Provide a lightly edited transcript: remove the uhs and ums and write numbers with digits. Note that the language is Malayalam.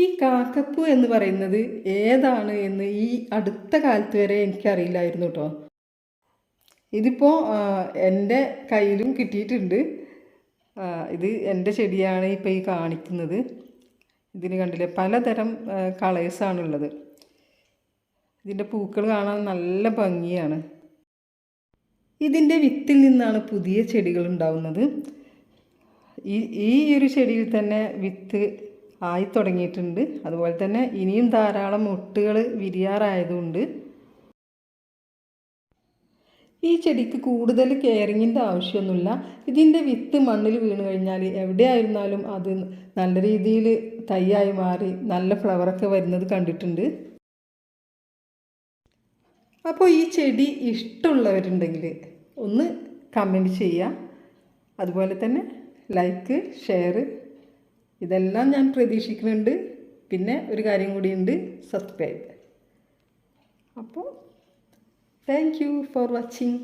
ഈ കാക്കപ്പൂ എന്ന് പറയുന്നത് ഏതാണ് എന്ന് ഈ അടുത്ത കാലത്ത് വരെ എനിക്കറിയില്ലായിരുന്നു കേട്ടോ. ഇതിപ്പോൾ എൻ്റെ കയ്യിലും കിട്ടിയിട്ടുണ്ട്. ഇത് എൻ്റെ ചെടിയാണ് ഇപ്പോൾ ഈ കാണിക്കുന്നത്. ഇതിന് കണ്ടില്ലേ, പലതരം കളേഴ്സാണുള്ളത്. ഇതിൻ്റെ പൂക്കൾ കാണാൻ നല്ല ഭംഗിയാണ്. ഇതിൻ്റെ വിത്തിൽ നിന്നാണ് പുതിയ ചെടികൾ ഉണ്ടാവുന്നത്. ഈ ഒരു ചെടിയിൽ തന്നെ വിത്ത് ആയി തുടങ്ങിയിട്ടുണ്ട്. അതുപോലെ തന്നെ ഇനിയും ധാരാളം മൊട്ടുകൾ വിരിയാറായതുകൊണ്ട് ഈ ചെടിക്ക് കൂടുതൽ കെയറിങ്ങിൻ്റെ ആവശ്യമൊന്നുമില്ല. ഇതിൻ്റെ വിത്ത് മണ്ണിൽ വീണ് കഴിഞ്ഞാൽ എവിടെയായിരുന്നാലും അത് നല്ല രീതിയിൽ തൈയായി മാറി നല്ല ഫ്ലവറൊക്കെ വരുന്നത് കണ്ടിട്ടുണ്ട്. അപ്പോൾ ഈ ചെടി ഇഷ്ടമുള്ളവരുണ്ടെങ്കിൽ ഒന്ന് കമൻറ്റ് ചെയ്യുക. അതുപോലെ തന്നെ ലൈക്ക്, ഷെയർ ഇതെല്ലാം ഞാൻ പ്രതീക്ഷിക്കുന്നുണ്ട്. പിന്നെ ഒരു കാര്യം കൂടിയുണ്ട്, സബ്സ്ക്രൈബ്. അപ്പോൾ താങ്ക് യു ഫോർ വാച്ചിങ്.